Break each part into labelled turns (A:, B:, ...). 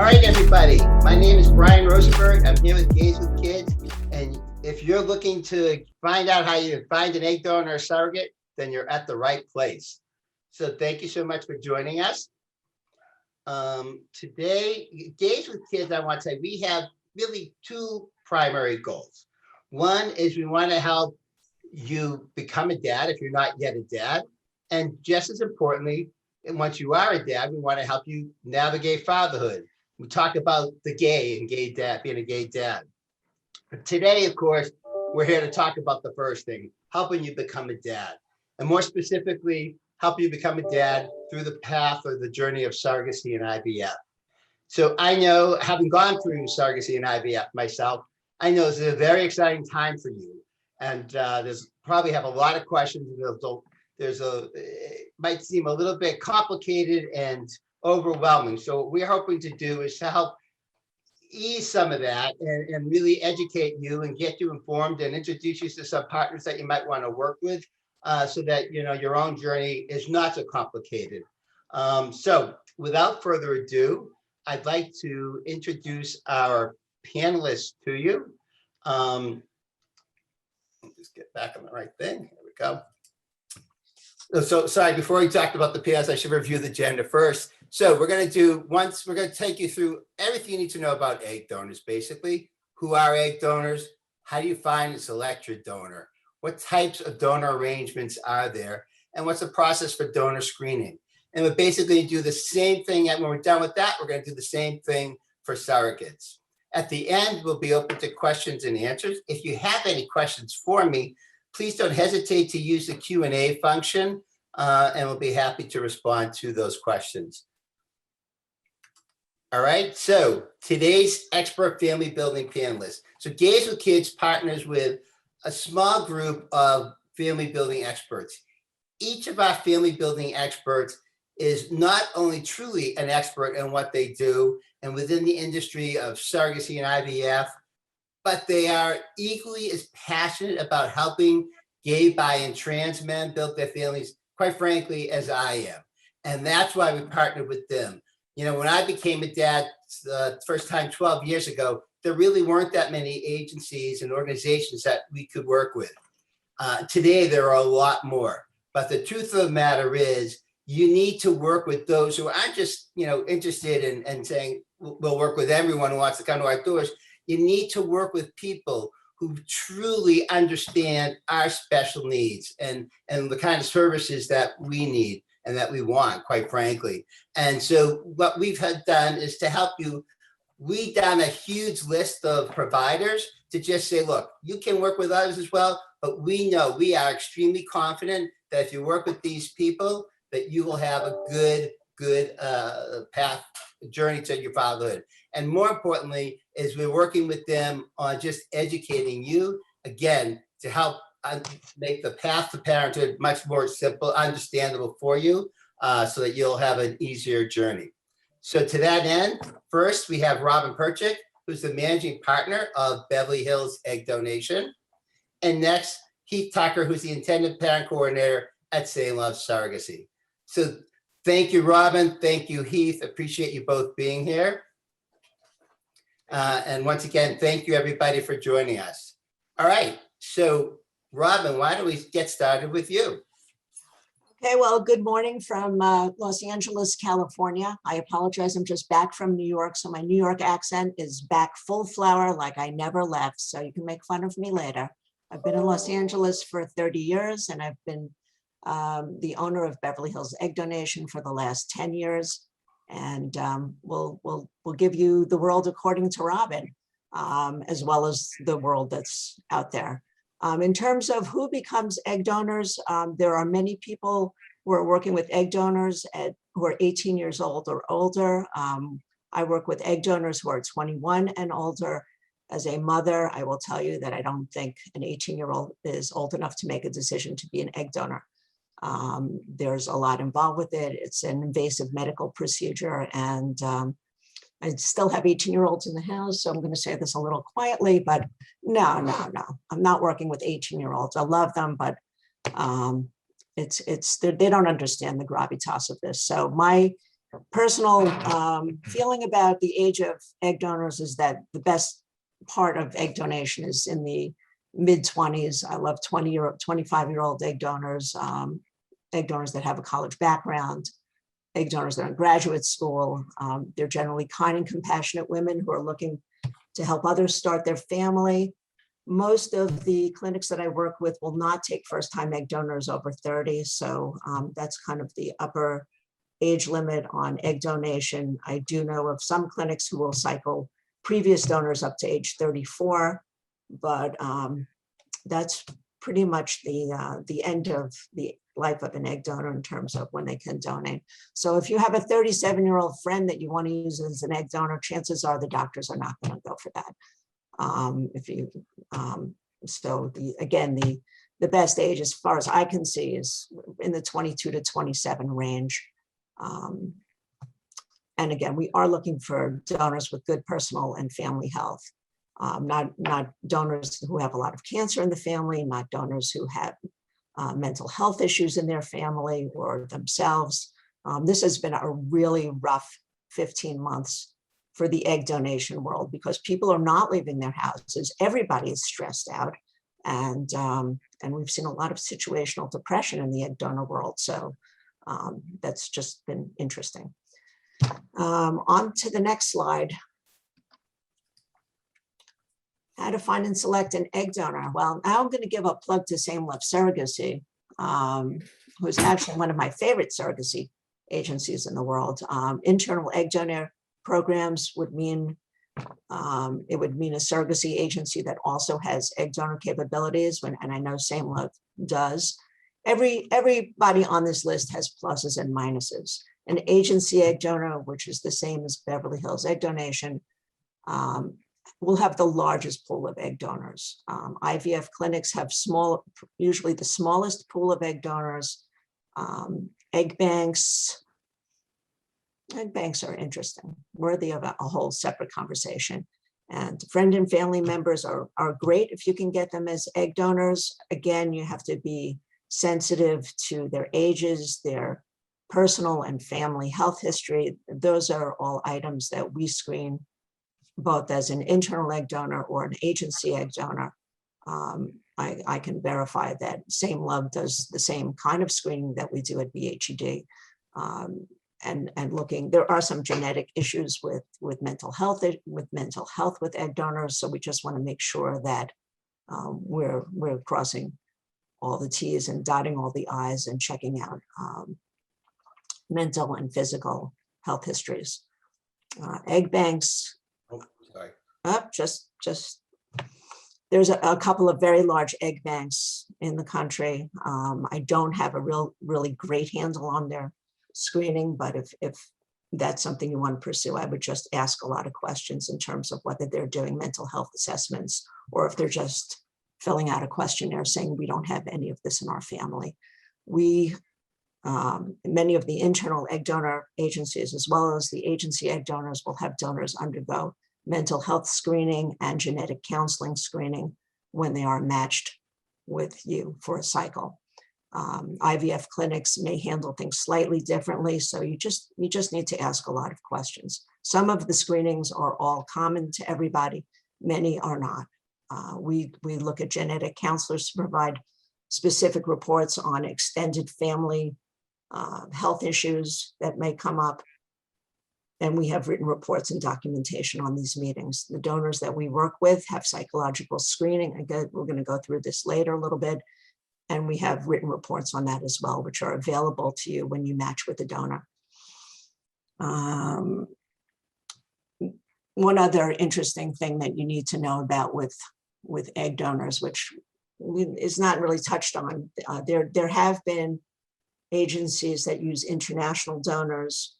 A: All right, everybody. My name is Brian Rosenberg. I'm here with Gays with Kids. And if you're looking to find out how you find an egg donor or surrogate, then you're at the right place. So thank you so much for joining us. Today, Gays with Kids, I want to say we have really two primary goals. One is we want to help you become a dad if you're not yet a dad. And just as importantly, and once you are a dad, we want to help you navigate fatherhood. We talk about the gay and gay dad, being a gay dad. But today, of course, we're here to talk about the first thing, helping you become a dad. And more specifically, help you become a dad through the path or the journey of surrogacy and IVF. So I know, having gone through surrogacy and IVF myself, I know this is a very exciting time for you. And there's probably have a lot of questions. It might seem a little bit complicated and overwhelming. So what we're hoping to do is to help ease some of that and really educate you and get you informed and introduce you to some partners that you might want to work with so that your own journey is not so complicated. So without further ado, I'd like to introduce our panelists to you. Just get back on the right thing. Here we go. So sorry, before we talked about the PS, I should review the agenda first. So we're going to take you through everything you need to know about egg donors, basically. Who are egg donors? How do you find and select your donor? What types of donor arrangements are there? And what's the process for donor screening? And we're basically do the same thing. And when we're done with that, we're going to do the same thing for surrogates. At the end, we'll be open to questions and answers. If you have any questions for me, please don't hesitate to use the Q&A function, and we'll be happy to respond to those questions. All right, so today's expert family building panelists. So Gays with Kids partners with a small group of family building experts. Each of our family building experts is not only truly an expert in what they do and within the industry of surrogacy and IVF, but they are equally as passionate about helping gay, bi, and trans men build their families, quite frankly, as I am. And that's why we partnered with them. When I became a dad the first time 12 years ago, there really weren't that many agencies and organizations that we could work with. Today, there are a lot more. But the truth of the matter is, you need to work with those who aren't just interested in saying, we'll work with everyone who wants to come to our doors. You need to work with people who truly understand our special needs and the kind of services that we need and that we want, quite frankly. And so what we've done is to help you weed down a huge list of providers to just say, look, you can work with others as well, but we are extremely confident that if you work with these people, that you will have a good path, journey to your fatherhood. And more importantly, is we're working with them on just educating you, again, to help make the path to parenthood much more simple, understandable for you, so that you'll have an easier journey. So to that end, first we have Robyn Perchik, who's the managing partner of Beverly Hills Egg Donation. And next, Heath Tucker, who's the intended parent coordinator at Say Love Surrogacy. So thank you, Robyn. Thank you, Heath. Appreciate you both being here. And once again, thank you, everybody, for joining us. All right. So, Robyn, why don't we get started with you?
B: Okay, well, good morning from Los Angeles, California. I apologize. I'm just back from New York. So my New York accent is back full flower like I never left. So you can make fun of me later. I've been in Los Angeles for 30 years and I've been the owner of Beverly Hills Egg Donation for the last 10 years. And we'll give you the world according to Robyn, as well as the world that's out there. In terms of who becomes egg donors, there are many people who are working with egg donors who are 18 years old or older. I work with egg donors who are 21 and older. As a mother, I will tell you that I don't think an 18-year-old is old enough to make a decision to be an egg donor. There's a lot involved with it. It's an invasive medical procedure, and I still have 18-year-olds in the house, so I'm going to say this a little quietly, but no. I'm not working with 18-year-olds. I love them, but they don't understand the gravitas of this. So my personal feeling about the age of egg donors is that the best part of egg donation is in the mid-20s. I love 25-year-old egg donors that have a college background, egg donors that are in graduate school. They're generally kind and compassionate women who are looking to help others start their family. Most of the clinics that I work with will not take first-time egg donors over 30. So that's kind of the upper age limit on egg donation. I do know of some clinics who will cycle previous donors up to age 34, but that's pretty much the end of the life of an egg donor in terms of when they can donate. So if you have a 37-year-old friend that you want to use as an egg donor, chances are the doctors are not going to go for that. The best age, as far as I can see, is in the 22 to 27 range. And again, we are looking for donors with good personal and family health, not donors who have a lot of cancer in the family, not donors who have mental health issues in their family or themselves. This has been a really rough 15 months for the egg donation world because people are not leaving their houses. Everybody is stressed out. And we've seen a lot of situational depression in the egg donor world. So that's just been interesting. On to the next slide. How to find and select an egg donor. Well, now I'm going to give a plug to Same Love Surrogacy, who's actually one of my favorite surrogacy agencies in the world. Internal egg donor programs would mean it would mean a surrogacy agency that also has egg donor capabilities, and I know Same Love does. Everybody on this list has pluses and minuses. An agency egg donor, which is the same as Beverly Hills Egg Donation, will have the largest pool of egg donors. IVF clinics have usually the smallest pool of egg donors. Egg banks are interesting, worthy of a whole separate conversation. And friend and family members are great if you can get them as egg donors. Again, you have to be sensitive to their ages, their personal and family health history. Those are all items that we screen both as an internal egg donor or an agency egg donor. I can verify that Same Love does the same kind of screening that we do at BHED. And looking, there are some genetic issues with mental health with egg donors. So we just want to make sure that we're crossing all the T's and dotting all the I's and checking out mental and physical health histories. Egg banks.
A: Oh, sorry.
B: There's a couple of very large egg banks in the country. I don't have a really great handle on their screening, but if that's something you want to pursue, I would just ask a lot of questions in terms of whether they're doing mental health assessments or if they're just filling out a questionnaire saying we don't have any of this in our family. Many of the internal egg donor agencies, as well as the agency egg donors, will have donors undergo mental health screening and genetic counseling screening when they are matched with you for a cycle. IVF clinics may handle things slightly differently, so you just need to ask a lot of questions. Some of the screenings are all common to everybody, many are not. We look at genetic counselors to provide specific reports on extended family health issues that may come up. And we have written reports and documentation on these meetings. The donors that we work with have psychological screening. Again, we're going to go through this later a little bit. And we have written reports on that as well, which are available to you when you match with a donor. One other interesting thing that you need to know about with egg donors, which is not really touched on, there have been agencies that use international donors.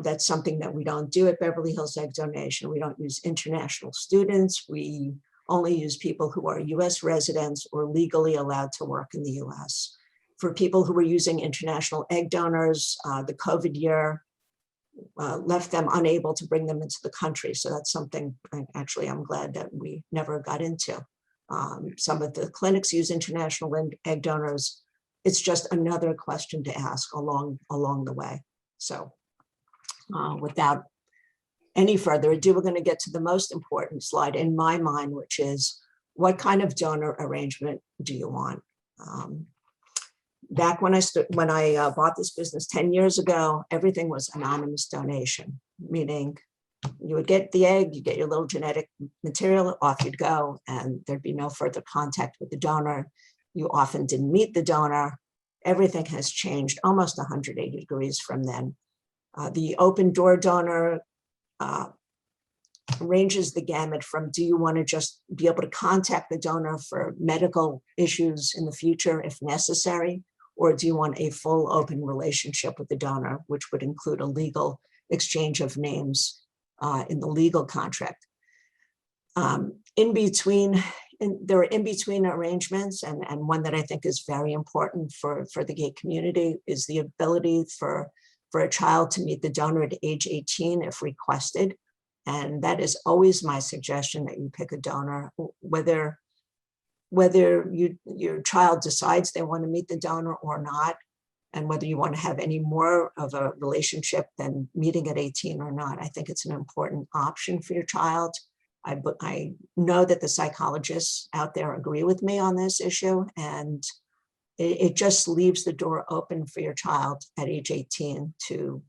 B: That's something that we don't do at Beverly Hills Egg Donation. We don't use international students. We only use people who are US residents or legally allowed to work in the US. For people who were using international egg donors, the COVID year left them unable to bring them into the country. So that's something actually I'm glad that we never got into. Some of the clinics use international egg donors. It's just another question to ask along the way. So Without any further ado, we're going to get to the most important slide in my mind, which is what kind of donor arrangement do you want? Back when I bought this business 10 years ago, everything was anonymous donation, meaning you would get the egg, you get your little genetic material, off you'd go, and there'd be no further contact with the donor. You often didn't meet the donor. Everything has changed almost 180 degrees from then. The open door donor ranges the gamut from, do you want to just be able to contact the donor for medical issues in the future if necessary, or do you want a full open relationship with the donor, which would include a legal exchange of names in the legal contract. There are in-between arrangements, and one that I think is very important for the gay community is the ability for a child to meet the donor at age 18 if requested. And that is always my suggestion, that you pick a donor, whether your child decides they want to meet the donor or not, and whether you want to have any more of a relationship than meeting at 18 or not. I think it's an important option for your child. I know that the psychologists out there agree with me on this issue, and it just leaves the door open for your child at age 18 to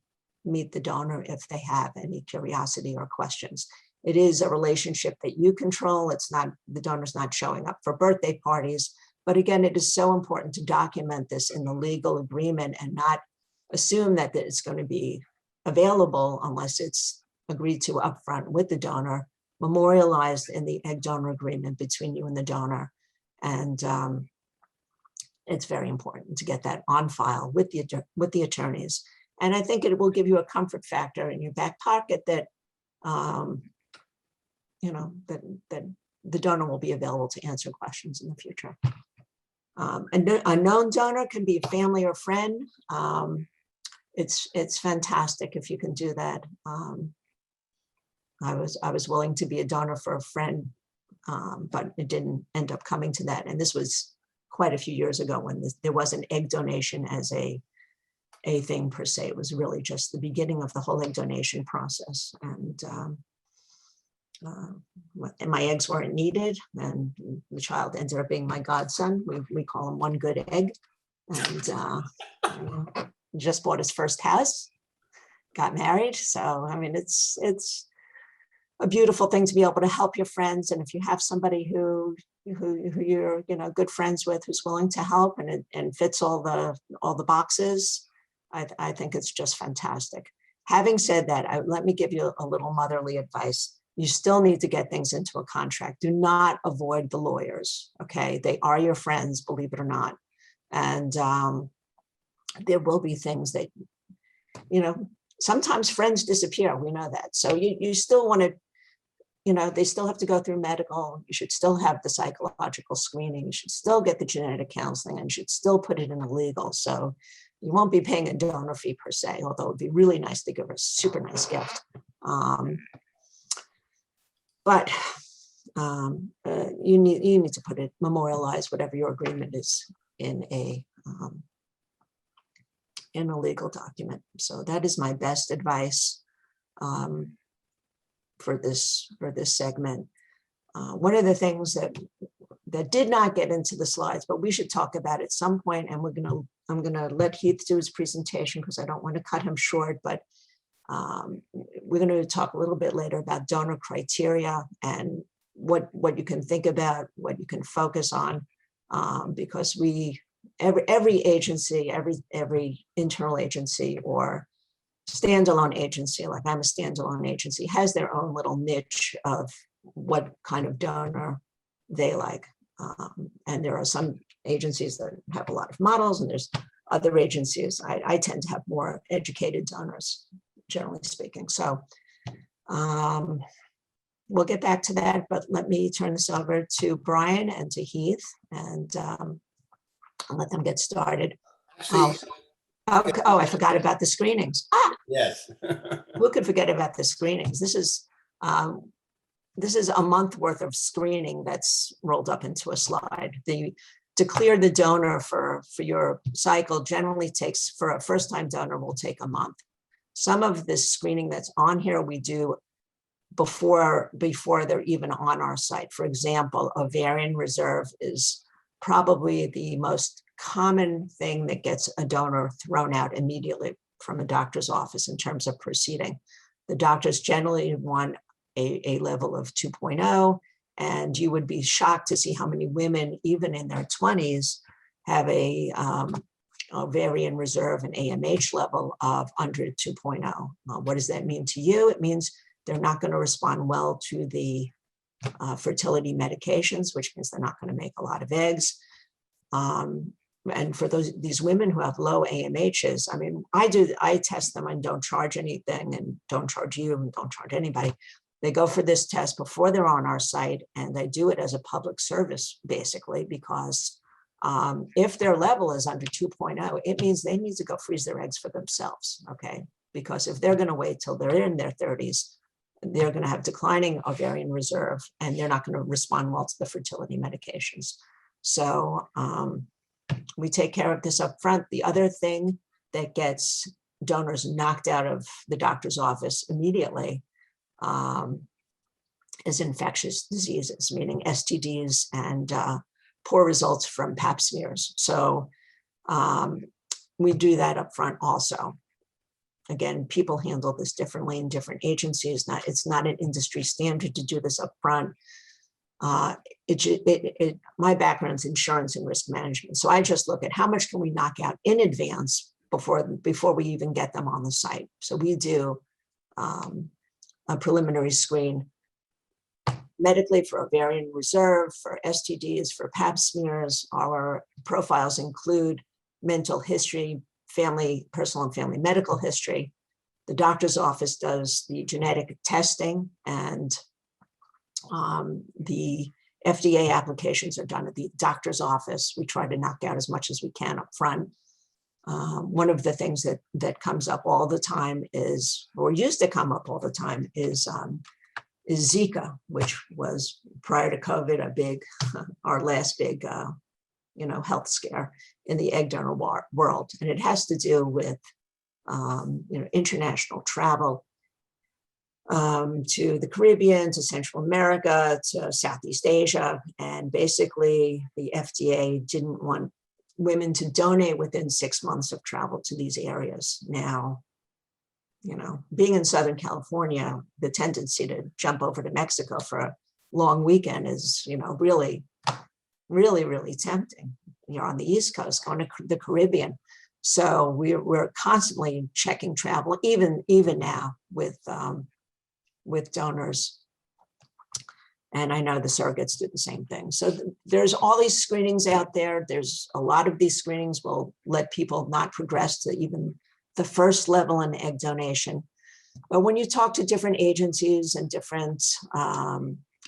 B: meet the donor if they have any curiosity or questions. It is a relationship that you control. It's not, the donor's not showing up for birthday parties. But again, it is so important to document this in the legal agreement and not assume that it's going to be available unless it's agreed to upfront with the donor, memorialized in the egg donor agreement between you and the donor. And it's very important to get that on file with the attorneys. And I think it will give you a comfort factor in your back pocket that, that the donor will be available to answer questions in the future. A known donor can be a family or friend. It's fantastic if you can do that. I was willing to be a donor for a friend, but it didn't end up coming to that. And this was quite a few years ago when there wasn't egg donation as a thing per se. It was really just the beginning of the whole egg donation process. And my eggs weren't needed, and the child ended up being my godson. We call him one good egg. And just bought his first house, got married. So, I mean, it's a beautiful thing to be able to help your friends. And if you have somebody who you're good friends with, who's willing to help and fits all the boxes, I think it's just fantastic. Having said that, let me give you a little motherly advice. You still need to get things into a contract. Do not avoid the lawyers, okay? They are your friends, believe it or not. And there will be things that, sometimes friends disappear, we know that. So you still want to, they still have to go through medical. You should still have the psychological screening. You should still get the genetic counseling, and you should still put it in a legal. So you won't be paying a donor fee per se, although it'd be really nice to give her a super nice gift. But you need to put it, memorialize whatever your agreement is in a legal document. So that is my best advice for this segment. One of the things that did not get into the slides, but we should talk about at some point, and I'm gonna let Heath do his presentation because I don't want to cut him short, but we're going to talk a little bit later about donor criteria and what you can think about, what you can focus on, because every agency, every internal agency or standalone agency, like I'm a standalone agency, has their own little niche of what kind of donor they like. And there are some agencies that have a lot of models, and there's other agencies. I tend to have more educated donors, generally speaking. So we'll get back to that, but let me turn this over to Brian and to Heath, and I'll let them get started.
A: Actually,
B: I forgot about the screenings.
A: yes.
B: Who could forget about the screenings? This is a month worth of screening that's rolled up into a slide. To clear the donor for your cycle generally takes, for a first-time donor, will take a month. Some of this screening that's on here, we do before they're even on our site. For example, ovarian reserve is probably the most common thing that gets a donor thrown out immediately from a doctor's office in terms of proceeding. The doctors generally want a level of 2.0, and you would be shocked to see how many women, even in their 20s, have a ovarian reserve and AMH level of under 2.0. What does that mean to you? It means they're not going to respond well to the fertility medications, which means they're not going to make a lot of eggs. And for these women who have low AMHs, I mean, I test them and don't charge anything, and don't charge you and don't charge anybody. They go for this test before they're on our site, and they do it as a public service, basically, because if their level is under 2.0, it means they need to go freeze their eggs for themselves, okay? Because if they're going to wait till they're in their 30s, they're going to have declining ovarian reserve, and they're not going to respond well to the fertility medications. So we take care of this up front. The other thing that gets donors knocked out of the doctor's office immediately is infectious diseases, meaning STDs and poor results from pap smears. So we do that up front also. Again, people handle this differently in different agencies. It's not an industry standard to do this up front. My background's insurance and risk management. So I just look at how much can we knock out in advance before we even get them on the site. So we do a preliminary screen medically for ovarian reserve, for STDs, for pap smears. Our profiles include mental history, personal and family medical history. The doctor's office does the genetic testing, and the FDA applications are done at the doctor's office. We try to knock out as much as we can up front. One of the things that comes up all the time is, or used to come up all the time, is Zika, which was prior to COVID our last big health scare in the egg donor world, and it has to do with international travel to the Caribbean, to Central America, to Southeast Asia. And basically the FDA didn't want women to donate within 6 months of travel to these areas. Now, being in Southern California, the tendency to jump over to Mexico for a long weekend is, really, really, really tempting. You're on the East Coast, going to the Caribbean. So we're constantly checking travel, even now with donors. And I know the surrogates do the same thing. So there's all these screenings out there. There's a lot of these screenings will let people not progress to even the first level in egg donation. But when you talk to different agencies and different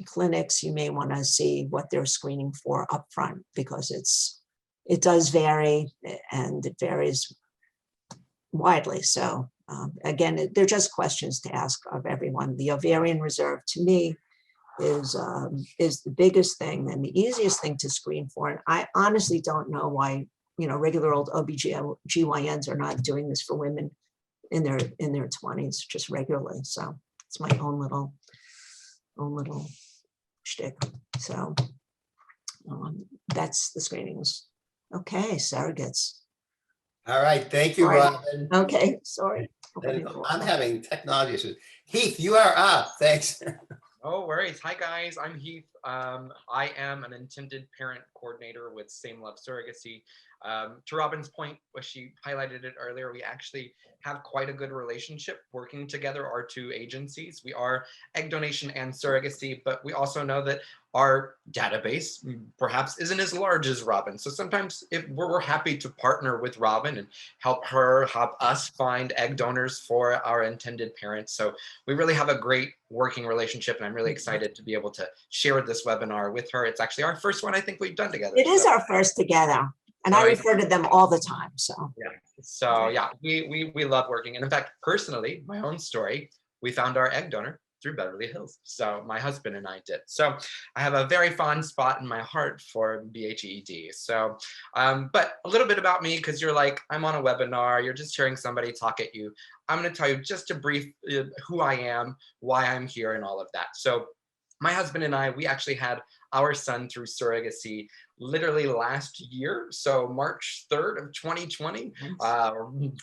B: clinics, you may want to see what they're screening for upfront, because it does vary, and it varies widely. So again, they're just questions to ask of everyone. The ovarian reserve, to me, is the biggest thing and the easiest thing to screen for. And I honestly don't know why regular old OBGYNs are not doing this for women in their 20s just regularly. So it's my own little shtick. So that's the screenings. Okay, surrogates.
A: All right, thank you, Robyn.
B: Okay, sorry.
A: I'm having technology issues. Heath, you are up. Thanks.
C: No worries. Hi, guys. I'm Heath. I am an intended parent coordinator with Same Love Surrogacy. To Robyn's point, where she highlighted it earlier, we actually have quite a good relationship working together, our two agencies. We are egg donation and surrogacy, but we also know that our database perhaps isn't as large as Robyn. So sometimes if we're happy to partner with Robyn and help us find egg donors for our intended parents. So we really have a great working relationship, and I'm really excited to be able to share this webinar with her. It's actually our first one I think we've done together.
B: It is our first together. And I refer to them all the time. So
C: yeah. So yeah, we love working. And in fact, personally, my own story, we found our egg donor through Beverly Hills. So my husband and I did. So I have a very fond spot in my heart for BHED. So, but a little bit about me, because you're like, I'm on a webinar, you're just hearing somebody talk at you. I'm going to tell you just a brief who I am, why I'm here, and all of that. So my husband and I, we actually had our son through surrogacy literally last year. So March 3rd of 2020,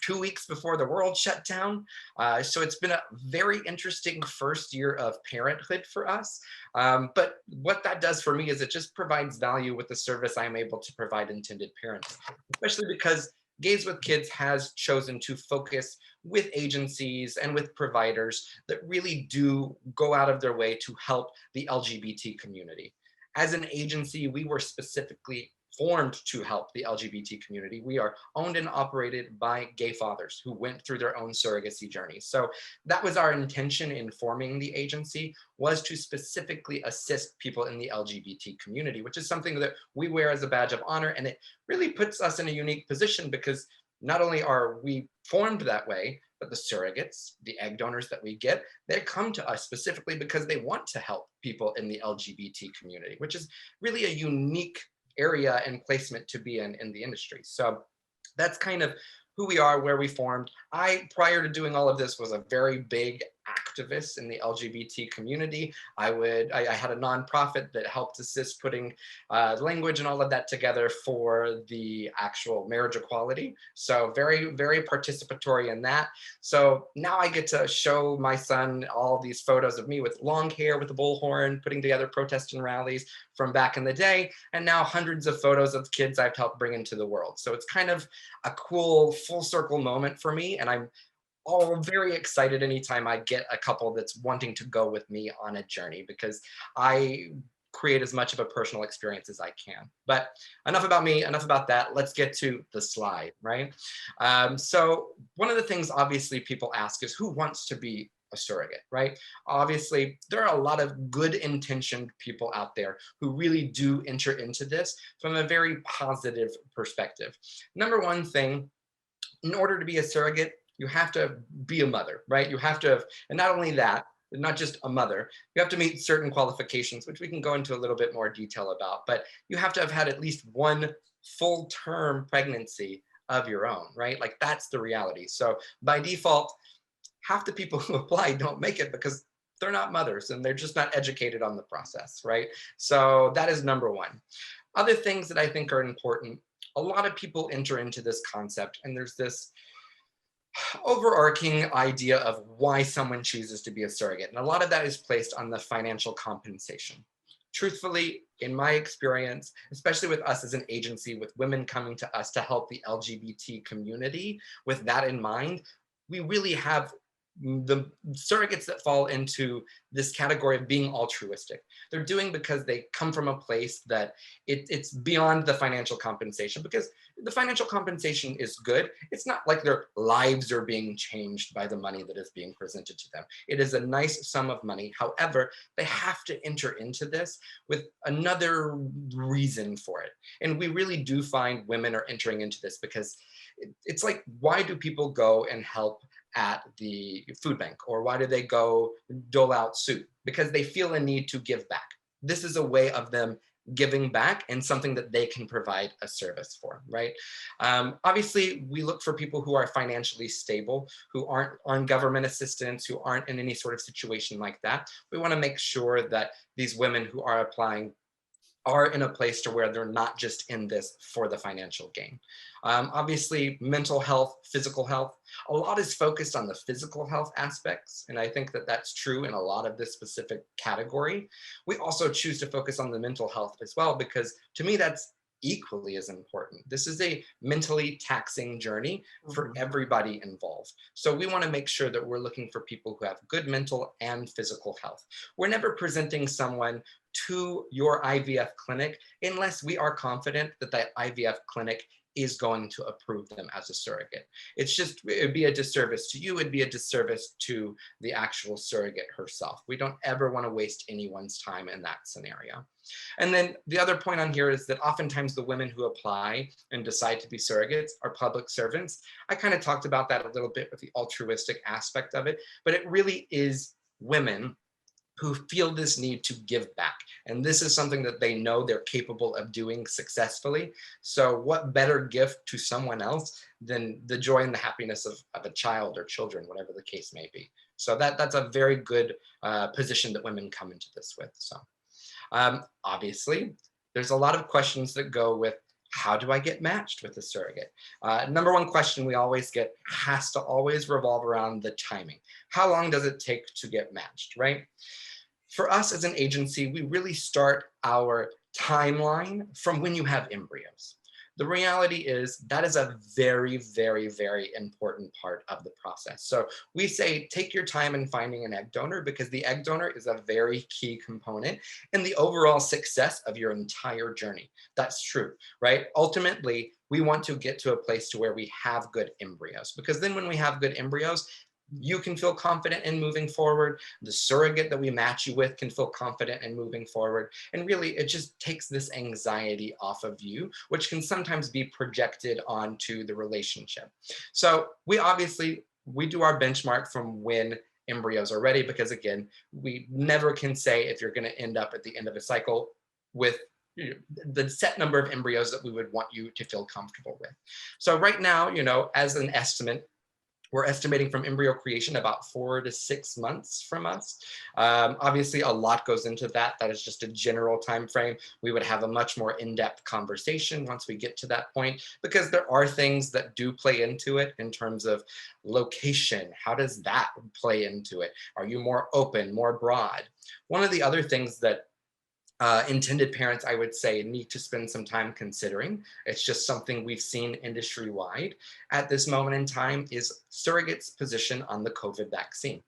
C: 2 weeks before the world shut down. So it's been a very interesting first year of parenthood for us. But what that does for me is it just provides value with the service I'm able to provide intended parents, especially because Gays with Kids has chosen to focus with agencies and with providers that really do go out of their way to help the LGBT community. As an agency, we were specifically formed to help the LGBT community. We are owned and operated by gay fathers who went through their own surrogacy journey. So that was our intention in forming the agency, was to specifically assist people in the LGBT community, which is something that we wear as a badge of honor. And it really puts us in a unique position because not only are we formed that way, but the surrogates, the egg donors that we get, they come to us specifically because they want to help people in the LGBT community, which is really a unique area and placement to be in the industry. So that's kind of who we are, where we formed. I, prior to doing all of this, was a very big activist in the LGBT community. I had a nonprofit that helped assist putting language and all of that together for the actual marriage equality. So very, very participatory in that. So now I get to show my son all these photos of me with long hair, with a bullhorn, putting together protests and rallies from back in the day, and now hundreds of photos of kids I've helped bring into the world. So it's kind of a cool full circle moment for me, and I'm all very excited anytime I get a couple that's wanting to go with me on a journey, because I create as much of a personal experience as I can. But enough about me, enough about that. Let's get to the slide, right? So one of the things obviously people ask is, who wants to be a surrogate, right? Obviously, there are a lot of good intentioned people out there who really do enter into this from a very positive perspective. Number one thing, in order to be a surrogate, you have to be a mother, right? You have to have, and not only that, not just a mother, you have to meet certain qualifications, which we can go into a little bit more detail about, but you have to have had at least one full-term pregnancy of your own, right? Like, that's the reality. So by default, half the people who apply don't make it because they're not mothers and they're just not educated on the process, right? So that is number one. Other things that I think are important, a lot of people enter into this concept and there's this overarching idea of why someone chooses to be a surrogate. And a lot of that is placed on the financial compensation. Truthfully, in my experience, especially with us as an agency, with women coming to us to help the LGBT community, with that in mind, we really have the surrogates that fall into this category of being altruistic. They're doing because they come from a place that it's beyond the financial compensation, because the financial compensation is good. It's not like their lives are being changed by the money that is being presented to them. It is a nice sum of money. However, they have to enter into this with another reason for it. And we really do find women are entering into this because it's like, why do people go and help at the food bank, or why do they go dole out soup? Because they feel a need to give back. This is a way of them giving back and something that they can provide a service for, right? Obviously, we look for people who are financially stable, who aren't on government assistance, who aren't in any sort of situation like that. We want to make sure that these women who are applying are in a place to where they're not just in this for the financial gain. Obviously, mental health, physical health, a lot is focused on the physical health aspects. And I think that that's true in a lot of this specific category. We also choose to focus on the mental health as well, because to me, that's equally as important. This is a mentally taxing journey for everybody involved. So we want to make sure that we're looking for people who have good mental and physical health. We're never presenting someone to your IVF clinic unless we are confident that that IVF clinic is going to approve them as a surrogate. It's just, it'd be a disservice to you, it'd be a disservice to the actual surrogate herself. We don't ever want to waste anyone's time in that scenario. And then the other point on here is that oftentimes the women who apply and decide to be surrogates are public servants. I kind of talked about that a little bit with the altruistic aspect of it, but it really is women who feel this need to give back. And this is something that they know they're capable of doing successfully. So what better gift to someone else than the joy and the happiness of a child or children, whatever the case may be. So that's a very good position that women come into this with. So obviously, there's a lot of questions that go with, how do I get matched with a surrogate? Number one question we always get has to always revolve around the timing. How long does it take to get matched, right? For us as an agency, we really start our timeline from when you have embryos. The reality is that is a very, very, very important part of the process. So we say, take your time in finding an egg donor, because the egg donor is a very key component in the overall success of your entire journey. That's true, right? Ultimately, we want to get to a place to where we have good embryos, because then when we have good embryos, you can feel confident in moving forward. The surrogate that we match you with can feel confident in moving forward. And really, it just takes this anxiety off of you, which can sometimes be projected onto the relationship. So we do our benchmark from when embryos are ready, because again, we never can say if you're going to end up at the end of a cycle with the set number of embryos that we would want you to feel comfortable with. So right now, as an estimate, we're estimating from embryo creation about 4 to 6 months from us. Obviously, a lot goes into that. That is just a general time frame. We would have a much more in-depth conversation once we get to that point, because there are things that do play into it in terms of location. How does that play into it? Are you more open, more broad? One of the other things that intended parents, I would say, need to spend some time considering, it's just something we've seen industry-wide at this moment in time, is surrogates' position on the COVID vaccine.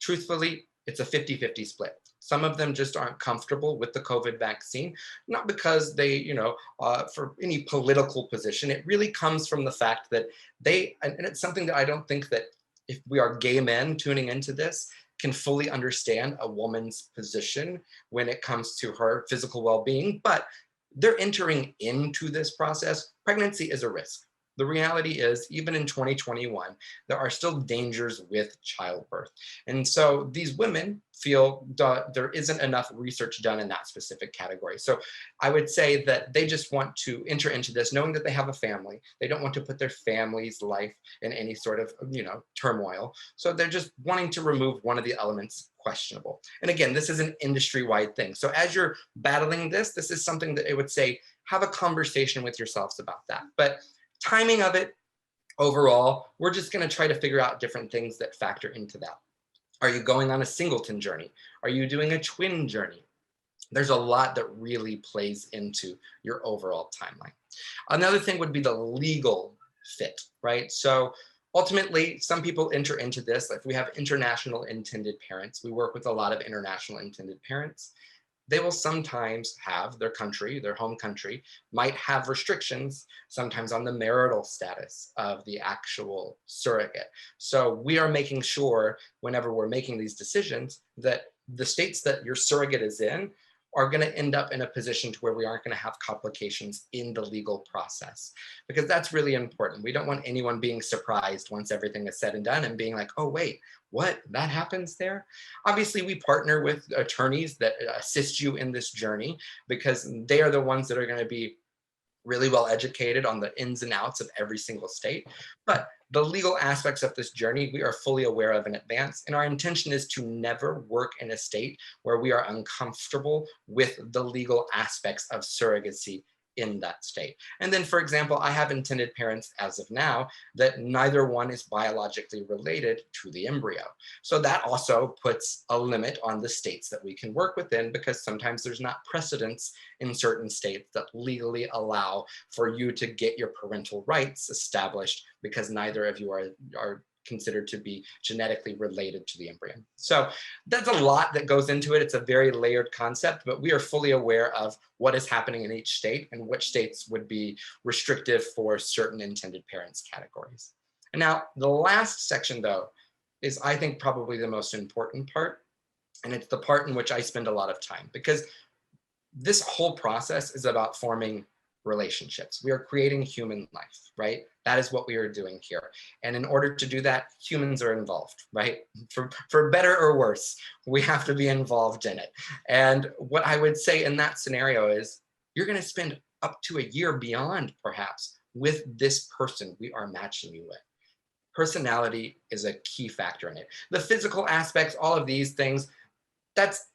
C: Truthfully, it's a 50-50 split. Some of them just aren't comfortable with the COVID vaccine, not because they, for any political position. It really comes from the fact that and it's something that I don't think that if we are gay men tuning into this, can fully understand a woman's position when it comes to her physical well-being, but they're entering into this process. Pregnancy is a risk. The reality is, even in 2021, there are still dangers with childbirth. And so these women feel there isn't enough research done in that specific category. So I would say that they just want to enter into this knowing that they have a family. They don't want to put their family's life in any sort of, turmoil. So they're just wanting to remove one of the elements questionable. And again, this is an industry-wide thing. So as you're battling this is something that I would say, have a conversation with yourselves about that. But timing of it, overall, we're just going to try to figure out different things that factor into that. Are you going on a singleton journey? Are you doing a twin journey? There's a lot that really plays into your overall timeline. Another thing would be the legal fit, right? So ultimately, some people enter into this. Like, we have international intended parents. We work with a lot of international intended parents. They will sometimes have their country, their home country, might have restrictions sometimes on the marital status of the actual surrogate. So we are making sure, whenever we're making these decisions, that the states that your surrogate is in are going to end up in a position to where we aren't going to have complications in the legal process, because that's really important. We don't want anyone being surprised once everything is said and done and being like, oh, wait, what? That happens there? Obviously, we partner with attorneys that assist you in this journey, because they are the ones that are going to be really well educated on the ins and outs of every single state. But the legal aspects of this journey, we are fully aware of in advance. And our intention is to never work in a state where we are uncomfortable with the legal aspects of surrogacy in that state. And then, for example, I have intended parents as of now that neither one is biologically related to the embryo. So that also puts a limit on the states that we can work within, because sometimes there's not precedence in certain states that legally allow for you to get your parental rights established, because neither of you are considered to be genetically related to the embryo. So that's a lot that goes into it. It's a very layered concept, but we are fully aware of what is happening in each state and which states would be restrictive for certain intended parents categories. And now the last section, though, is, I think, probably the most important part. And it's the part in which I spend a lot of time, because this whole process is about forming relationships. We are creating human life, right? That is what we are doing here. And in order to do that, humans are involved, right? For better or worse, we have to be involved in it. And what I would say in that scenario is you're going to spend up to a year beyond perhaps with this person we are matching you with. Personality is a key factor in it. The physical aspects, all of these things, that's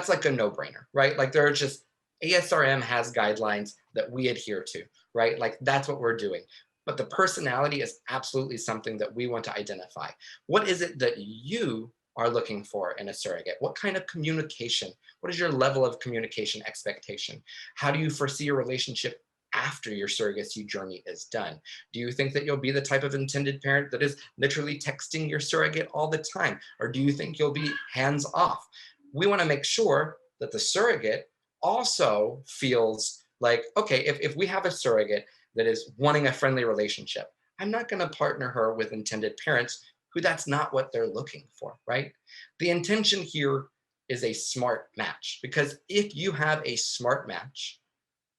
C: like a no-brainer, right? Like there are just, ASRM has guidelines that we adhere to, right? Like that's what we're doing. But the personality is absolutely something that we want to identify. What is it that you are looking for in a surrogate? What kind of communication? What is your level of communication expectation? How do you foresee your relationship after your surrogacy journey is done? Do you think that you'll be the type of intended parent that is literally texting your surrogate all the time? Or do you think you'll be hands off? We want to make sure that the surrogate also feels like, okay, if we have a surrogate that is wanting a friendly relationship, I'm not going to partner her with intended parents who that's not what they're looking for, right? The intention here is a smart match, because if you have a smart match,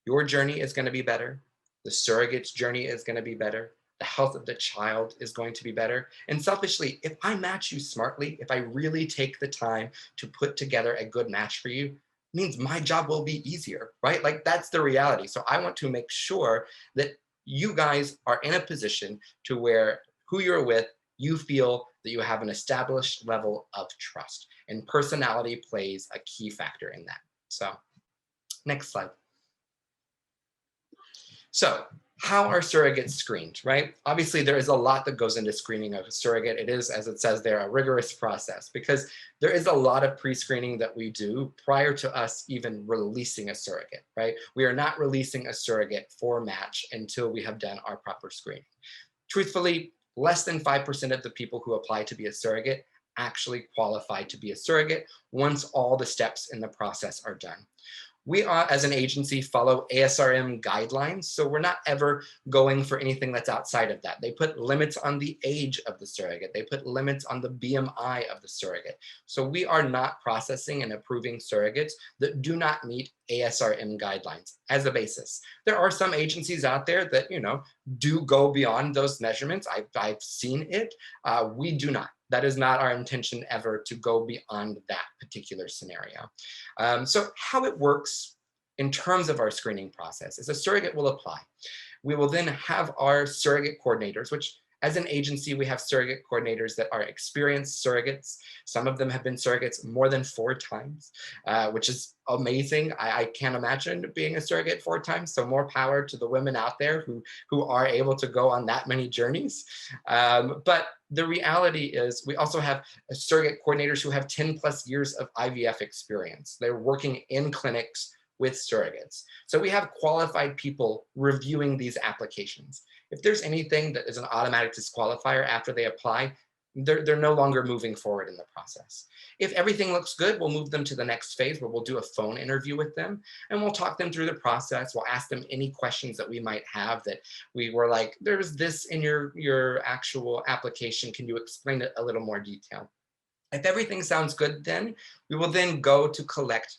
C: your journey is going to be better. The surrogate's journey is going to be better. The health of the child is going to be better. And selfishly, if I match you smartly, if I really take the time to put together a good match for you, means my job will be easier, right? Like that's the reality. So I want to make sure that you guys are in a position to where who you're with, you feel that you have an established level of trust, and personality plays a key factor in that. So next slide. So how are surrogates screened, right? Obviously, there is a lot that goes into screening of a surrogate. It is, as it says there, a rigorous process, because there is a lot of pre-screening that we do prior to us even releasing a surrogate, right? We are not releasing a surrogate for match until we have done our proper screening. Truthfully, less than 5% of the people who apply to be a surrogate actually qualify to be a surrogate once all the steps in the process are done. We are, as an agency, follow ASRM guidelines, so we're not ever going for anything that's outside of that. They put limits on the age of the surrogate. They put limits on the BMI of the surrogate. So we are not processing and approving surrogates that do not meet ASRM guidelines as a basis. There are some agencies out there that, you know, do go beyond those measurements. I've seen it. We do not. That is not our intention ever, to go beyond that particular scenario. So how it works in terms of our screening process is a surrogate will apply. We will then have our surrogate coordinators, which as an agency, we have surrogate coordinators that are experienced surrogates. Some of them have been surrogates more than 4 times, which is amazing. I can't imagine being a surrogate 4 times. So more power to the women out there who are able to go on that many journeys. But the reality is we also have surrogate coordinators who have 10+ years of IVF experience. They're working in clinics with surrogates. So we have qualified people reviewing these applications. If there's anything that is an automatic disqualifier after they apply, they're no longer moving forward in the process. If everything looks good, we'll move them to the next phase where we'll do a phone interview with them, and we'll talk them through the process. We'll ask them any questions that we might have that we were like, there's this in your actual application. Can you explain it a little more detail? If everything sounds good, then we will then go to collect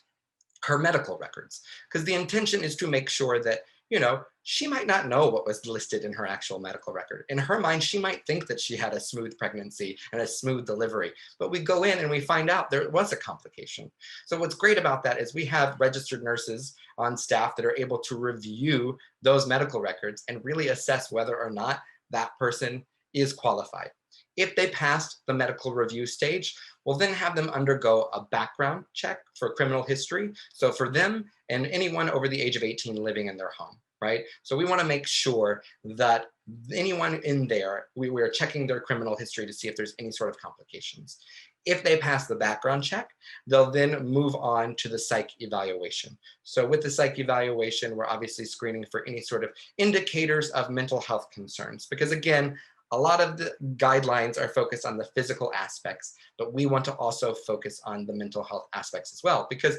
C: her medical records, because the intention is to make sure that, you know, she might not know what was listed in her actual medical record. In her mind, she might think that she had a smooth pregnancy and a smooth delivery, but we go in and we find out there was a complication. So what's great about that is we have registered nurses on staff that are able to review those medical records and really assess whether or not that person is qualified. If they passed the medical review stage, we'll then have them undergo a background check for criminal history. So for them and anyone over the age of 18 living in their home, right? So we want to make sure that anyone in there, we are checking their criminal history to see if there's any sort of complications. If they pass the background check, they'll then move on to the psych evaluation. So with the psych evaluation, we're obviously screening for any sort of indicators of mental health concerns, because again, a lot of the guidelines are focused on the physical aspects, but we want to also focus on the mental health aspects as well, because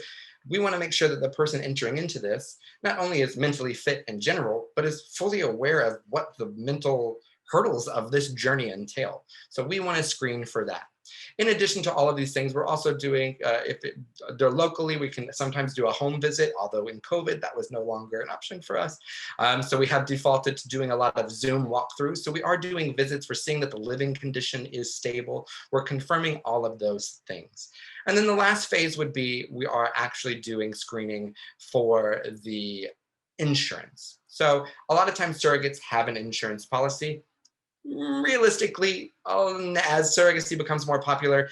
C: we want to make sure that the person entering into this not only is mentally fit in general, but is fully aware of what the mental hurdles of this journey entail. So we want to screen for that. In addition to all of these things, we're also doing, they're locally, we can sometimes do a home visit, although in COVID, that was no longer an option for us. So we have defaulted to doing a lot of Zoom walkthroughs. So we are doing visits, we're seeing that the living condition is stable. We're confirming all of those things. And then the last phase would be, we are actually doing screening for the insurance. So a lot of times surrogates have an insurance policy. Realistically, as surrogacy becomes more popular,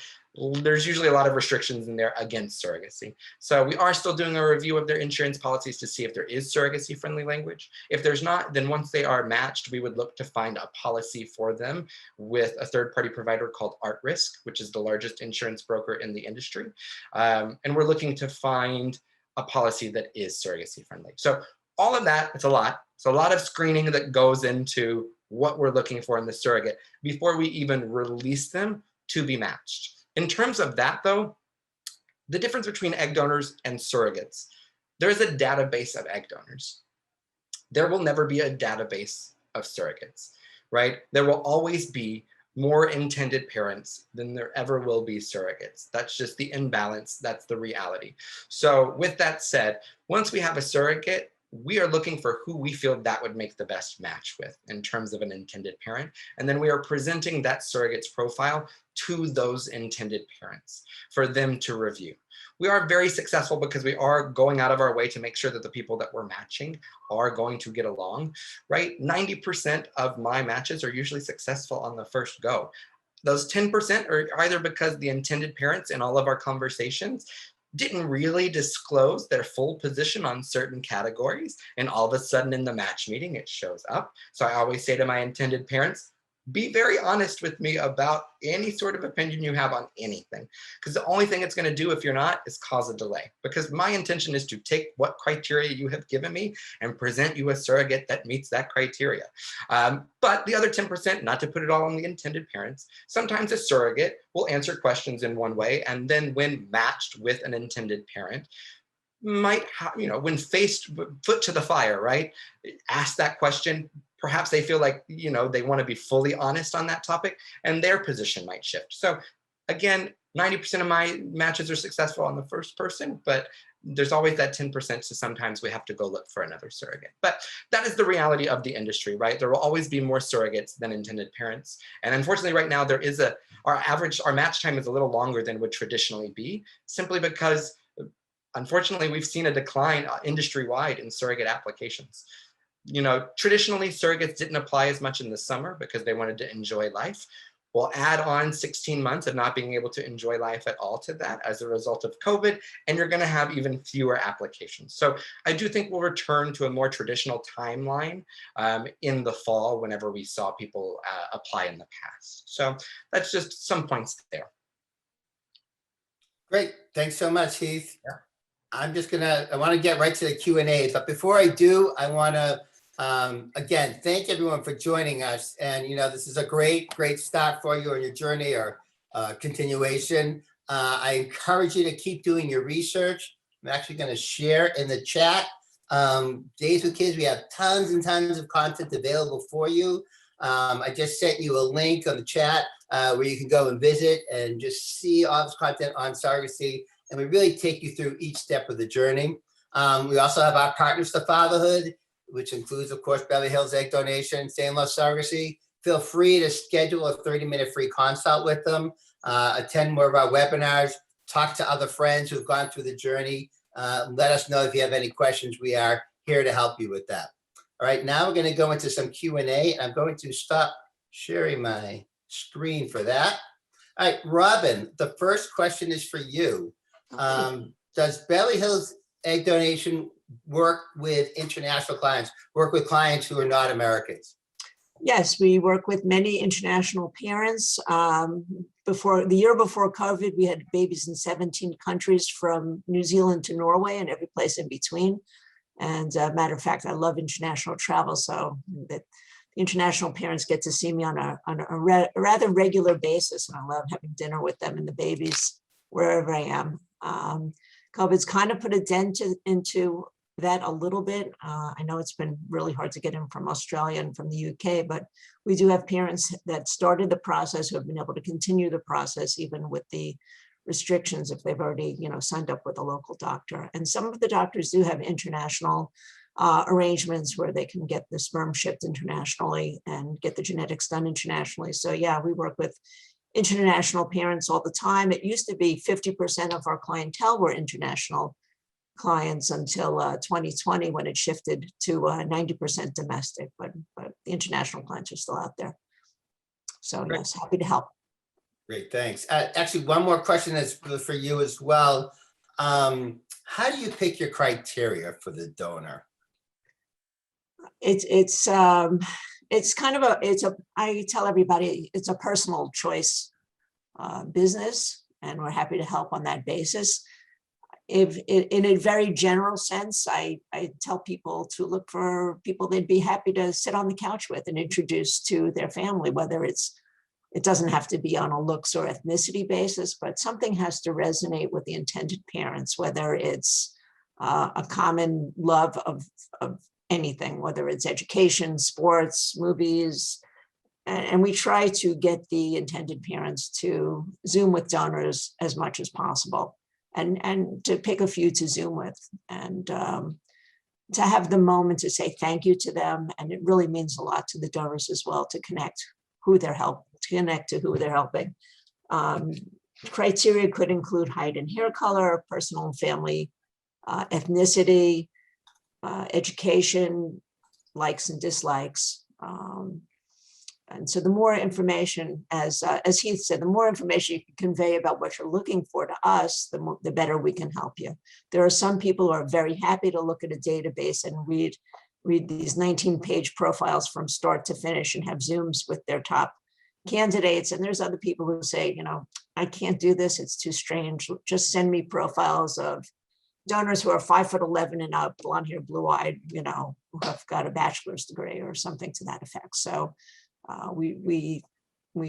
C: there's usually a lot of restrictions in there against surrogacy. So we are still doing a review of their insurance policies to see if there is surrogacy friendly language. If there's not, then once they are matched, we would look to find a policy for them with a third-party provider called ArtRisk, which is the largest insurance broker in the industry. And we're looking to find a policy that is surrogacy friendly. So all of that, it's a lot. It's a lot of screening that goes into what we're looking for in the surrogate before we even release them to be matched. In terms of that though, the difference between egg donors and surrogates, there's a database of egg donors. There will never be a database of surrogates, right? There will always be more intended parents than there ever will be surrogates. That's just the imbalance, that's the reality. So with that said, once we have a surrogate, we are looking for who we feel that would make the best match with in terms of an intended parent. And then we are presenting that surrogate's profile to those intended parents for them to review. We are very successful because we are going out of our way to make sure that the people that we're matching are going to get along, right? 90% of my matches are usually successful on the first go. Those 10% are either because the intended parents in all of our conversations didn't really disclose their full position on certain categories, and all of a sudden in the match meeting, it shows up. So I always say to my intended parents, be very honest with me about any sort of opinion you have on anything, because the only thing it's going to do if you're not is cause a delay, because my intention is to take what criteria you have given me and present you a surrogate that meets that criteria. But the other 10%, not to put it all on the intended parents, sometimes a surrogate will answer questions in one way, and then when matched with an intended parent, might have, when faced foot to the fire, right? Ask that question. Perhaps they feel like, they want to be fully honest on that topic, and their position might shift. So again, 90% of my matches are successful on the first person, but there's always that 10%, so sometimes we have to go look for another surrogate. But that is the reality of the industry, right? There will always be more surrogates than intended parents. And unfortunately right now, our match time is a little longer than would traditionally be, simply because unfortunately, we've seen a decline industry-wide in surrogate applications. Traditionally, surrogates didn't apply as much in the summer because they wanted to enjoy life. We'll add on 16 months of not being able to enjoy life at all to that as a result of COVID, and you're going to have even fewer applications. So I do think we'll return to a more traditional timeline in the fall whenever we saw people apply in the past. So that's just some points there.
A: Great. Thanks so much, Heath.
C: Yeah.
A: I want to get right to the Q&A, but before I do, I want to, again, thank everyone for joining us. And, this is a great start for you on your journey or continuation. I encourage you to keep doing your research. I'm actually going to share in the chat. Days with Kids, we have tons and tons of content available for you. I just sent you a link on the chat where you can go and visit and just see all this content on surrogacy. And we really take you through each step of the journey. We also have our Partners to Fatherhood, which includes, of course, Beverly Hills Egg Donation, St. Louis Surrogacy. Feel free to schedule a 30-minute free consult with them, attend more of our webinars, talk to other friends who've gone through the journey. Let us know if you have any questions. We are here to help you with that. All right, now we're going to go into some Q&A. I'm going to stop sharing my screen for that. All right, Robyn, the first question is for you. Does Beverly Hills Egg Donation work with international clients, work with clients who are not Americans?
B: Yes, we work with many international parents. The year before COVID, we had babies in 17 countries from New Zealand to Norway and every place in between. And matter of fact, I love international travel, so that international parents get to see me on a rather regular basis, and I love having dinner with them and the babies wherever I am. COVID's kind of put a dent into that a little bit. I know it's been really hard to get in from Australia and from the UK, but we do have parents that started the process who have been able to continue the process even with the restrictions if they've already, signed up with a local doctor. And some of the doctors do have international arrangements where they can get the sperm shipped internationally and get the genetics done internationally. So yeah, we work with international parents all the time. It used to be 50% of our clientele were international clients until 2020 when it shifted to 90% domestic, but the international clients are still out there. So
A: Great.
B: yes, happy to help.
A: Great, thanks. Actually, one more question is for you as well. How do you pick your criteria for the donor?
B: It's kind of I tell everybody it's a personal choice business, and we're happy to help on that basis. If in a very general sense, I tell people to look for people they'd be happy to sit on the couch with and introduce to their family, whether it doesn't have to be on a looks or ethnicity basis, but something has to resonate with the intended parents, whether it's a common love of anything, whether it's education, sports, movies. And we try to get the intended parents to Zoom with donors as much as possible. And to pick a few to Zoom with, and to have the moment to say thank you to them. And it really means a lot to the donors as well to connect to who they're helping. Criteria could include height and hair color, personal and family ethnicity, education, likes and dislikes. And so the more information, as Heath said, the more information you can convey about what you're looking for to us, the better we can help you. There are some people who are very happy to look at a database and read these 19-page profiles from start to finish and have Zooms with their top candidates. And there's other people who say, I can't do this. It's too strange. Just send me profiles of donors who are 5'11" and up, blonde hair, blue eyed, who have got a bachelor's degree or something to that effect. So we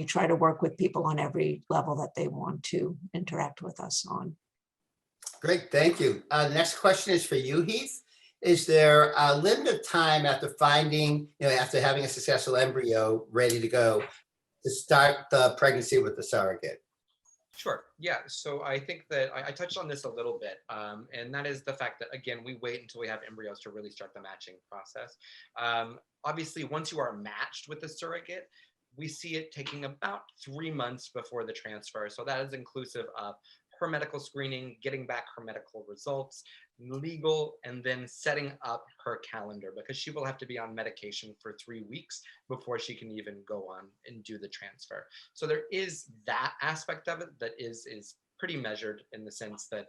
B: try to work with people on every level that they want to interact with us on.
A: Great, thank you. Next question is for you, Heath. Is there a limit of time after finding, after having a successful embryo ready to go, to start the pregnancy with the surrogate?
C: Sure. Yeah. So I think that I touched on this a little bit, and that is the fact that, again, we wait until we have embryos to really start the matching process. Obviously, once you are matched with the surrogate, we see it taking about 3 months before the transfer. So that is inclusive of her medical screening, getting back her medical results, legal, and then setting up her calendar, because she will have to be on medication for 3 weeks before she can even go on and do the transfer. So there is that aspect of it that is pretty measured, in the sense that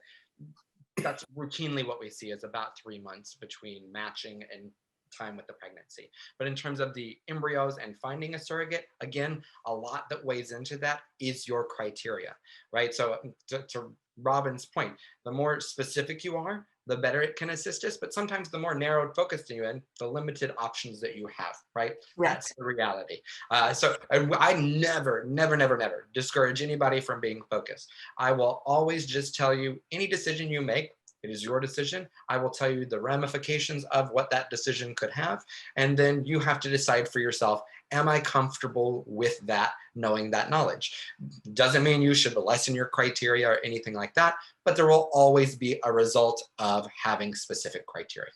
C: that's routinely what we see, is about 3 months between matching and time with the pregnancy. But in terms of the embryos and finding a surrogate, again, a lot that weighs into that is your criteria, right? So to Robyn's point, the more specific you are, the better it can assist us. But sometimes the more narrowed focused you in, the limited options that you have, right? That's the reality. So I never discourage anybody from being focused. I will always just tell you, any decision you make, it is your decision. I will tell you the ramifications of what that decision could have. And then you have to decide for yourself, am I comfortable with that, knowing that knowledge? Doesn't mean you should lessen your criteria or anything like that, but there will always be a result of having specific criteria.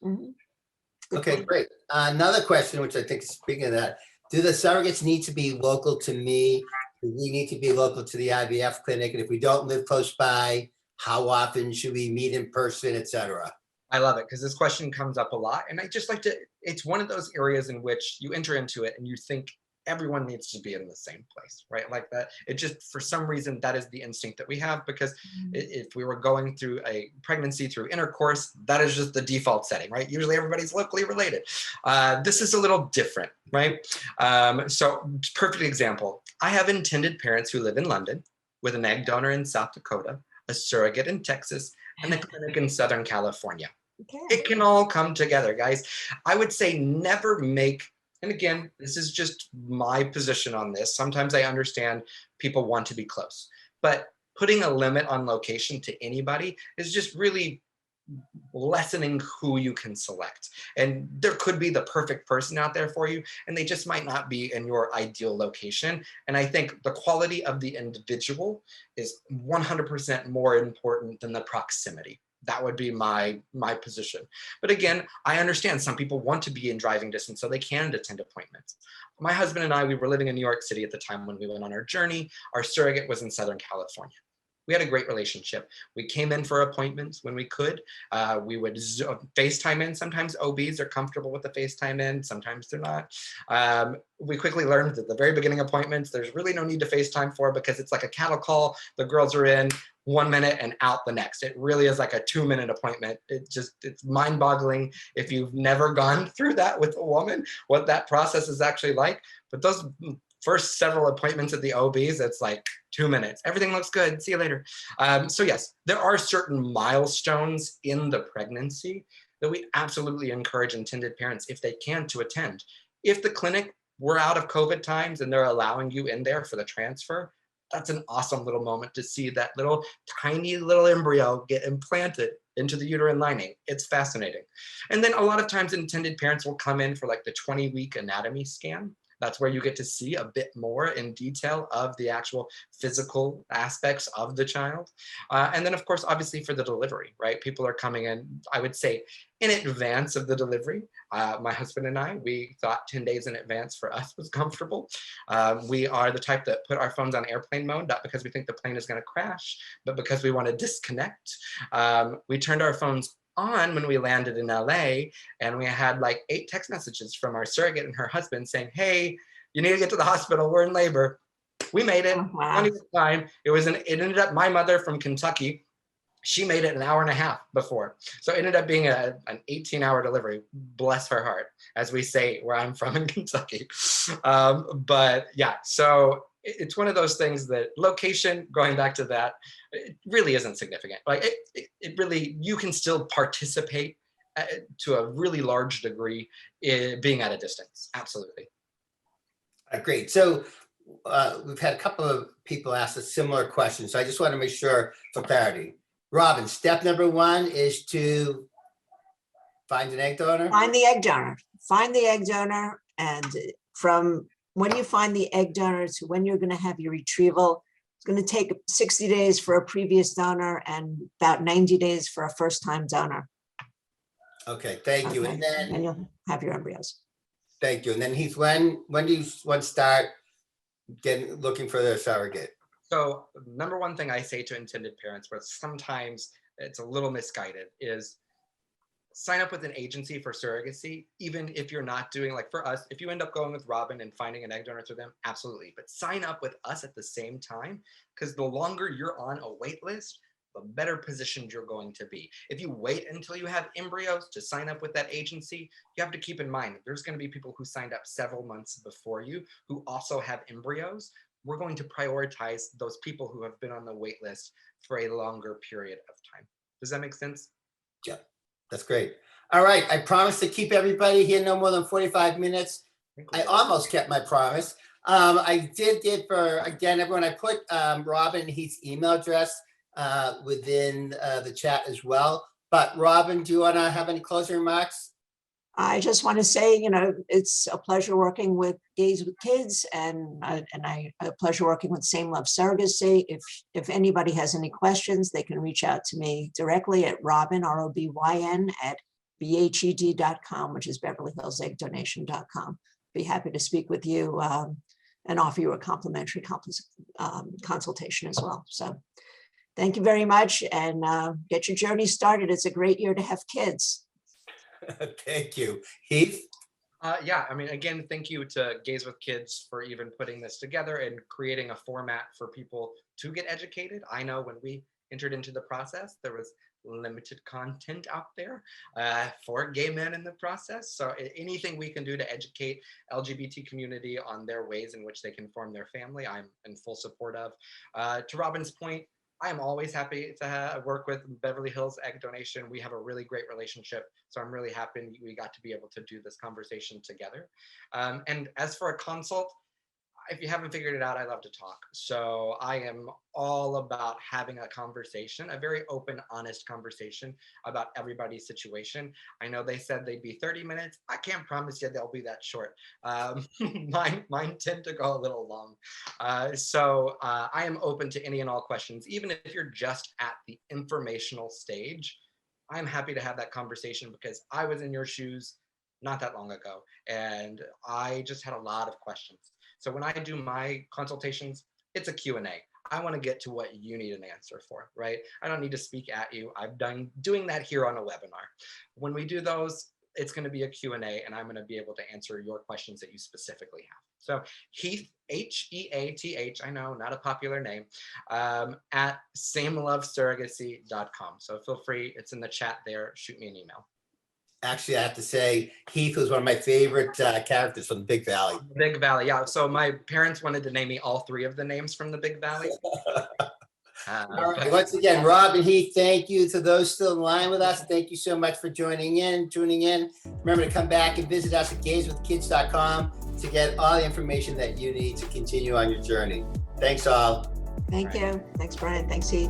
B: Mm-hmm.
A: Okay, great. Another question, which I think, speaking of that, do the surrogates need to be local to me? Do we need to be local to the IVF clinic? And if we don't live close by, how often should we meet in person, et cetera?
C: I love it, because this question comes up a lot. And I just like to, it's one of those areas in which you enter into it and you think everyone needs to be in the same place, right? Like that, it just, for some reason, that is the instinct that we have, because if we were going through a pregnancy through intercourse, that is just the default setting, right? Usually everybody's locally related. This is a little different, right? So perfect example. I have intended parents who live in London with an egg donor in South Dakota, a surrogate in Texas, and a clinic in Southern California. Okay. It can all come together, guys. I would say never make, and again, this is just my position on this. Sometimes I understand people want to be close, but putting a limit on location to anybody is just really lessening who you can select. And there could be the perfect person out there for you, and they just might not be in your ideal location. And I think the quality of the individual is 100% more important than the proximity. That would be my position. But again, I understand some people want to be in driving distance so they can attend appointments. My husband and I, we were living in New York City at the time when we went on our journey. Our surrogate was in Southern California. We had a great relationship. We came in for appointments when we could. We would FaceTime in. Sometimes OBs are comfortable with the FaceTime in, sometimes they're not. We quickly learned that the very beginning appointments, there's really no need to FaceTime for, because it's like a cattle call. The girls are in 1 minute and out the next. It really is like a 2-minute appointment. It's mind-boggling if you've never gone through that with a woman, what that process is actually like. But those first several appointments at the OBs, it's like 2 minutes. Everything looks good. See you later. So yes, there are certain milestones in the pregnancy that we absolutely encourage intended parents, if they can, to attend. If the clinic were out of COVID times and they're allowing you in there for the transfer, that's an awesome little moment to see that little tiny little embryo get implanted into the uterine lining. It's fascinating. And then a lot of times intended parents will come in for like the 20-week anatomy scan. That's where you get to see a bit more in detail of the actual physical aspects of the child. And then of course, obviously for the delivery, right? People are coming in, I would say, in advance of the delivery. My husband and I, we thought 10 days in advance for us was comfortable. We are the type that put our phones on airplane mode, not because we think the plane is gonna crash, but because we wanna disconnect. We turned our phones on when we landed in LA, and we had like 8 text messages from our surrogate and her husband saying, hey, you need to get to the hospital, we're in labor. We made it.
B: Oh, wow.
C: Plenty of time. It ended up, my mother from Kentucky, she made it an hour and a half before. So it ended up being an 18-hour delivery, bless her heart, as we say where I'm from in Kentucky. But yeah, so it's one of those things that location, going back to that, it really isn't significant. Like it really, you can still participate to a really large degree in being at a distance. Absolutely.
A: Great. So we've had a couple of people ask a similar question. So I just want to make sure for clarity. Robyn, step number 1 is to find an egg donor?
B: Find the egg donor. Find the egg donor, and from when you find the egg donor to when you're going to have your retrieval, it's going to take 60 days for a previous donor and about 90 days for a first-time donor.
A: Okay, thank you.
B: Okay,
A: And then
B: and you'll have your embryos.
A: thank you. And then Heath, when do you want to start looking for their surrogate?
C: So number one thing I say to intended parents, where sometimes it's a little misguided, is sign up with an agency for surrogacy, even if you're not doing, like for us, if you end up going with Robyn and finding an egg donor through them, absolutely. But sign up with us at the same time, because the longer you're on a wait list, the better positioned you're going to be. If you wait until you have embryos to sign up with that agency, you have to keep in mind, there's going to be people who signed up several months before you who also have embryos. We're going to prioritize those people who have been on the wait list for a longer period of time. Does that make sense?
A: Yeah, that's great. All right, I promised to keep everybody here no more than 45 minutes. I almost kept my promise. I did get for, again, everyone, I put Robyn and Heath's email address within the chat as well. But Robyn, do you want to have any closing remarks?
B: I just want to say, you know, it's a pleasure working with Gays with Kids, and a pleasure working with Same Love Surrogacy. If anybody has any questions, they can reach out to me directly at Robyn, ROBYN, at BHED.com, which is Beverly Hills Egg Donation.com. Be happy to speak with you and offer you a complimentary consultation as well. So thank you very much, and get your journey started. It's a great year to have kids.
A: Thank you. Heath?
C: Yeah, I mean, again, thank you to Gays with Kids for even putting this together and creating a format for people to get educated. I know when we entered into the process, there was limited content out there for gay men in the process. So anything we can do to educate LGBT community on their ways in which they can form their family, I'm in full support of. To Robyn's point, I am always happy to work with Beverly Hills Egg Donation. We have a really great relationship, so I'm really happy we got to be able to do this conversation together. And as for a consult, if you haven't figured it out, I love to talk. So I am all about having a conversation, a very open, honest conversation about everybody's situation. I know they said they'd be 30 minutes. I can't promise you they'll be that short. Mine tend to go a little long. So I am open to any and all questions, even if you're just at the informational stage. I'm happy to have that conversation because I was in your shoes not that long ago, and I just had a lot of questions. So when I do my consultations, it's a Q&A. I want to get to what you need an answer for, right? I don't need to speak at you. I've done doing that here on a webinar. When we do those, it's going to be a Q&A, and I'm going to be able to answer your questions that you specifically have. So Heath, Heath, I know, not a popular name, at samelovesurrogacy.com. So feel free, it's in the chat there. Shoot me an email.
A: Actually, I have to say, Heath was one of my favorite characters from the Big Valley.
C: Big Valley, yeah. So my parents wanted to name me all 3 of the names from the Big Valley.
A: All right. Once again, Rob and Heath, thank you. To those still in line with us, thank you so much for tuning in. Remember to come back and visit us at gazewithkids.com to get all the information that you need to continue on your journey. Thanks all.
B: Thank you. Thanks, Brian. Thanks, Heath.